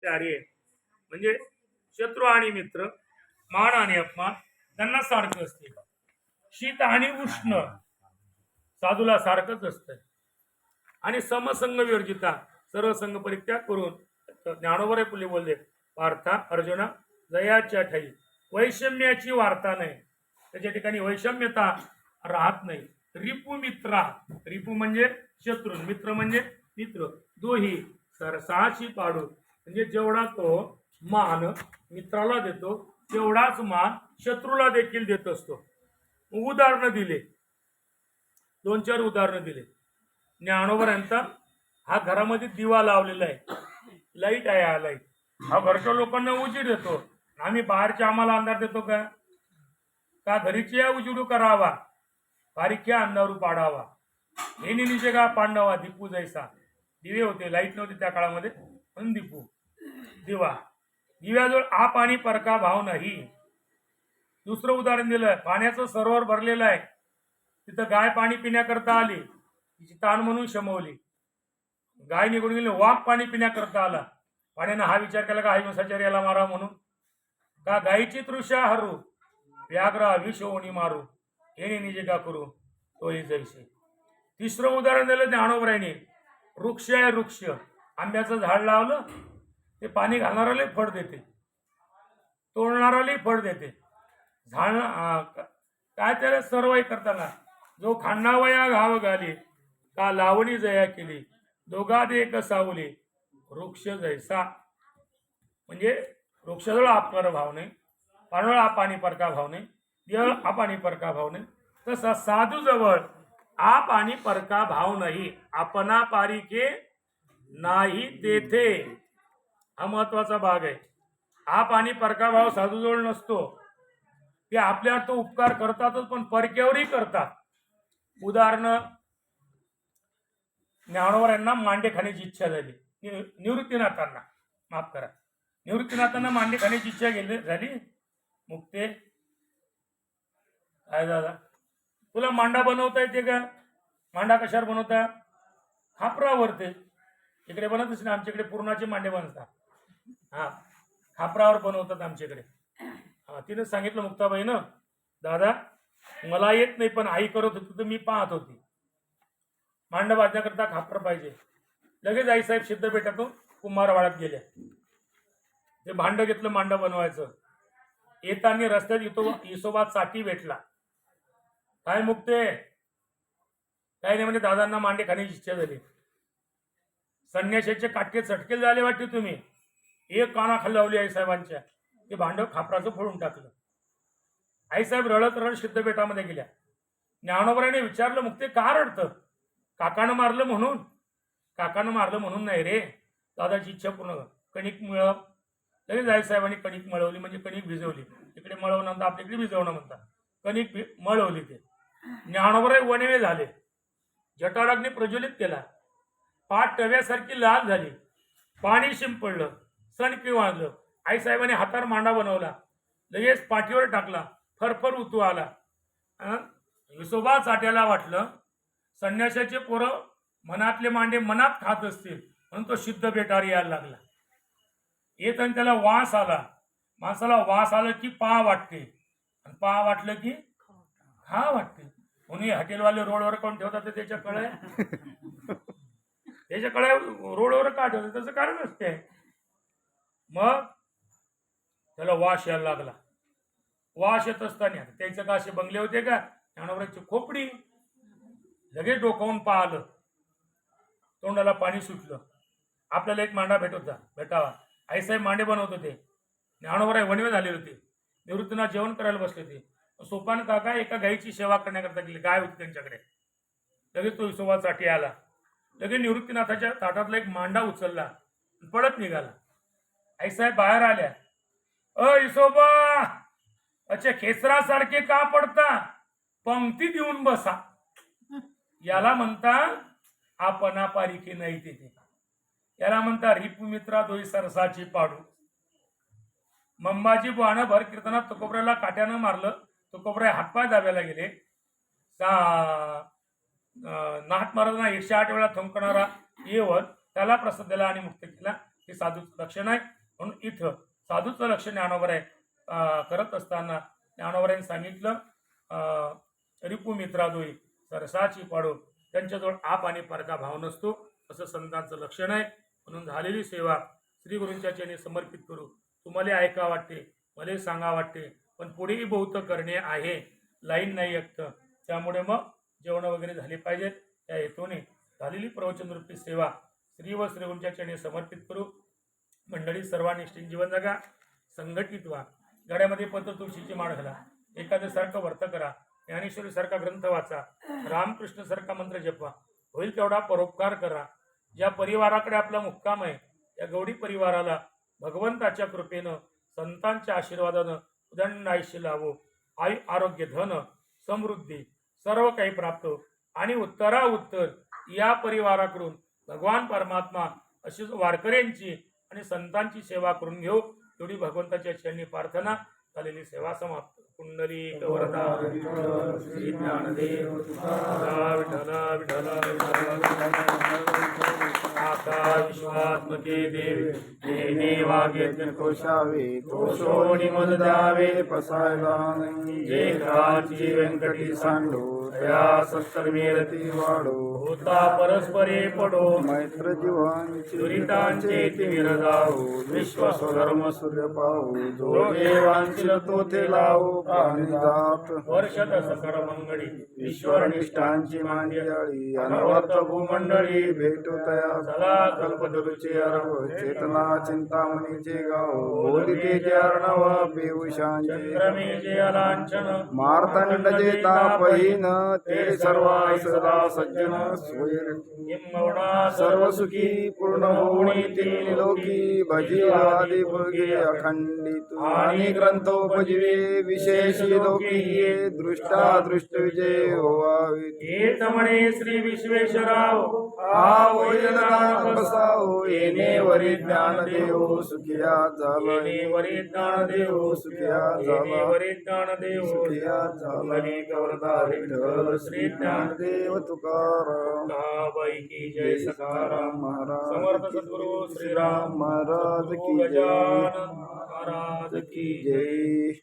प्यारे म्हणजे शत्रू आणि मित्र, मान आणि अपमान त्यांना सारखं असते. शीत आणि उष्ण साधूला सारखंच असतं. आणि समसंग विवर्जिता सर्व संघ परित्याग करून ज्ञानोबर पुढे बोलले, पार्था अर्जुना जयाच्या ठाई वैषम्याची वार्ता नाही. त्याच्या ठिकाणी वैषम्यता राहत नाही. रिपू मित्रा, रिपू म्हणजे शत्रू, मित्र म्हणजे मित्र, दोही सरसाची पाडू म्हणजे जेवढा तो मान मित्राला देतो तेवढाच मान शत्रूला देखील देत असतो. उदाहरणं दिले, 2-4 उदाहरणं दिले. ज्ञानोबर यांचा हा घरामध्ये दिवा लावलेला आहे, लाईट आहे, हा लाईट हा घरच्या लोकांना उजीड देतो. आम्ही बाहेरच्या आम्हाला अंधार देतो का? का घरीची उजिडू करावा, बारीक्या अंधारू पाडावा. हे निजे का पांडवा दीपू जैसा. दिवे होते, लाईट नव्हती त्या काळामध्ये, पण दीपू दिवा. दिव्याजवळ आप आणि परका भाव नाही. दुसरं उदाहरण दिलं, पाण्याचं सरोवर भरलेलं आहे, तिथं गाय पाणी पिण्याकरता आली, तिची ताण म्हणून शमवली. गाय निघून गेली, वाघ पाणी पिण्याकरता आला. पाण्यानं हा विचार केला का हिंसाचार्य याला मारा म्हणून? का गायीची तृषा हरू व्याघ्र विषोनी मारू, हे निजे का करू तोही जैसे. तिसरं उदाहरण दिलं ज्ञानोबरायने, वृक्ष आहे वृक्ष, आंब्याचं झाड लावलं ते पाणी घालणाराले फळ देते, तोडणाराले फळ देते. झाड काय त्याला सर्वही करताना जो खांडावया घाव घाली, का लावणी जया केली, दोघात एक सावली वृक्ष जैसा. म्हणजे वृक्षजवळ आपणार भाव नाही, पानवळ आप आणि परका भाव नाही, देव आप आणि परका भाव नाही, तसा साधू जवळ आप आणि परका भाव नाही. आपणा पारिके नाही तेथे, हा महत्वाचा भाग आहे. आप आणि परका भाव साधूजवळ नसतो. ते आपल्यावर तो उपकार करतातच, पण परक्यावरही करतात. उदाहरण, ज्ञानोबर यांना मांडे खाण्याची इच्छा झाली. निवृत्तीनाथांना, माफ करा, निवृत्तीनाथांना मांडे खाण्याची इच्छा झाली. मुक्ते, काय दादा तुला मांडा बनवता येते का? मांडा कशावर बनवता? खापरावरते. इकडे बनतच ना, आमच्याकडे पूर्णाचे मांडे बनतात. हा, खापरावर बनवतात आमच्याकडे. तिने सांगितलं मुक्ताबाईनं, दादा मला येत नाही, पण आई करत होती तर मी पाहत होती. मांड बांधण्याकरता खापर पाहिजे. लगेच आईसाहेब सिद्धपेठातून कुंभारवाड्यात गेल्या. ते भांड घेतलं मांड बनवायचं. येताना रस्त्यात इसोबा साठी भेटला. काय मुक्ते? काय नाही म्हणजे दादांना मांडे खाण्याची इच्छा झाली. संन्याशाचे काटके चटके झाले वाटते तुम्ही. एक काना खाली लावली आईसाहेबांच्या, ते भांड खापराचं फोडून टाकलं. आईसाहेब रडत रडत सिद्धपेठामध्ये गेल्या. ज्ञानोबराने विचारलं, मुक्ते का रडतं? काकानं मारलं म्हणून? काकानं मारलं म्हणून नाही रे, दादाची इच्छा पूर्ण कर. कणिक मिळव. लगेच आईसाहेबांनी कणिक मळवली, म्हणजे कणिक भिजवली. इकडे मळवणं म्हणतात, आपल्याकडे भिजवणं म्हणतात. कणिक मळवली. ते ज्ञानोबराय वनवे झाले. जटाराग्नी प्रज्वलित केला. पाठ टव्यासारखी लाल झाली. पाणी शिंपडलं, सणकी वाजलं. आईसाहेबांनी हातावर मांडा बनवला, लगेच पाठीवर टाकला. फरफर उतू आला. विसोबा चाट्याला वाटलं संन्यासाचे पोरं मनातले मांडे मनात खात असतील, म्हणून तो सिद्ध बेटारी यायला लागला. येताना त्याला वास आला. माणसाला वास आलं की पहा वाटते, आणि पहा वाटलं की खा वाटते. म्हणून हॉटेलवाले रोडवर कोण ठेवतात त्याच्याकडे रोडवर का ठेवतात त्याचं कारण असते. मग त्याला वास यायला लागला. वास येत असताना त्याचं का असे बंगले होते का, ज्ञानोबराची खोपडी. लगेच डोकावून पाहिलं, तोंडाला पाणी सुटलं. आपल्याला एक मांडा भेटावा. आईसाहेब मांडे बनवत होते. ज्ञानोबराय वणवे झाले होते. निवृत्तीनाथ जेवण करायला बसले होते. सोपान काका एका गायीची सेवा करण्याकरता गेले. गाय होती त्यांच्याकडे. लगेच तो विसोबासाठी आला. लगेच निवृत्तीनाथाच्या ताटातला एक मांडा उचलला, पळत निघाला. आईसाहेब बाहेर आल्या. विसोबा, अच्छा खेचरासारखे का पडता? पंक्ती देऊन बसा. याला म्हणता आपणा पारिके नाही तेथे. याला म्हणता रिपू मित्रा दोई सरसाची पाडू. मंबाजी बुवानं भर कीर्तनात तुकोबऱ्याला काट्यानं मारलं. तुकोबऱ्या हातपाय दाब्याला गेले. नाथ महाराजांना 108 वेळा थंकणारा येवन त्याला प्रसाद दिला आणि मुक्त केला. हे साधूचं लक्षण आहे. म्हणून इथं साधूचं लक्षण ज्ञानोबराय करत असताना ज्ञानोबरायांनी सांगितलं रिपू मित्रादोई सरसाची पाडो, त्यांच्याजवळ आप आणि परका भाव नसतो, असं संतांचं लक्षण आहे. म्हणून झालेली सेवा श्री गुरूंच्या चरणी समर्पित करू. तुम्हाला ऐका वाटते, मला सांगा वाटते, पण पुढेही बहुत करणे आहे, लाईन नाही एकतं. त्यामुळे मग जेवण वगैरे झाले पाहिजेत. त्या हेतूने झालेली प्रवचनरूपी सेवा श्री व श्री गुरूंच्या चरणी समर्पित करू. मंडळी सर्वांनी निष्ठेने जीवन जगा, संघटित व्हा, गाड्यामध्ये पत्र तुळशीची माळ घाला, एखाद्यासारखं वर्त करा, ज्ञानेश्वरी सारखा ग्रंथ वाचा, रामकृष्ण सारखा मंत्र जपा, होईल तेवढा परोपकार करा. ज्या परिवाराकडे आपला मुक्काम आहे त्या गौडी परिवाराला भगवंताच्या कृपेनं संतांच्या आशीर्वादानं उदंड आयुष्य लावो. आरोग्य, धन, समृद्धी सर्व काही प्राप्त आणि उत्तरा उत्तर या परिवाराकडून भगवान परमात्मा अशी वारकऱ्यांची आणि संतांची सेवा करून घेऊ, एवढी भगवंताच्या चरणी प्रार्थना. झालेली सेवा समाप्त. कुंडली वरदा श्री ज्ञानदेव विठला विठला आका विश्वात्मके देवी देवागे कोशावे कोशोनी मद द्यावे पसायला जे काची व्यंकटी सांडो त्या सत्कर्मेरती वाढो होता परस्परे पडो मैत्र जीवांची दुरितांचे तिमिर जाऊ विश्व स्वधर्म सूर्य पाहू जो देवांची तो ते लावू प्राणी जात वर्षत सकळ मंगळी ईश्वर निष्ठांची मांडियाळी अनवर्त भूमंडळी भेटू तया चला कल्पतरुचे अर्व चेतना चिंतामणीचे गाव बोलितेचे अर्णव पियुषांचे चंद्रमेचे अलांछन मार्तंड जे तापहीन ते सर्वा सदा सज्जन सर्व सुखी पूर्ण होणी तीन लोकी भजी आदि भुगे अखंडित आणि ग्रंथोपजीवे विशेषी लोकी ये दृष्टा दृष्ट विजय होवावे हेच म्हणे श्री विश्वेश्वराव बसाओ येणे वरी ज्ञान देव सुखिया झाला येणे वरी ज्ञान देव सुखिया झाला वरी ज्ञान देव सुखिया झाला गौरधारी श्री ज्ञानदेव तुकाराम बाई की जय सखाराम महाराज समर्थ सद्गुरु श्रीराम महाराज की जय महाराज की जय.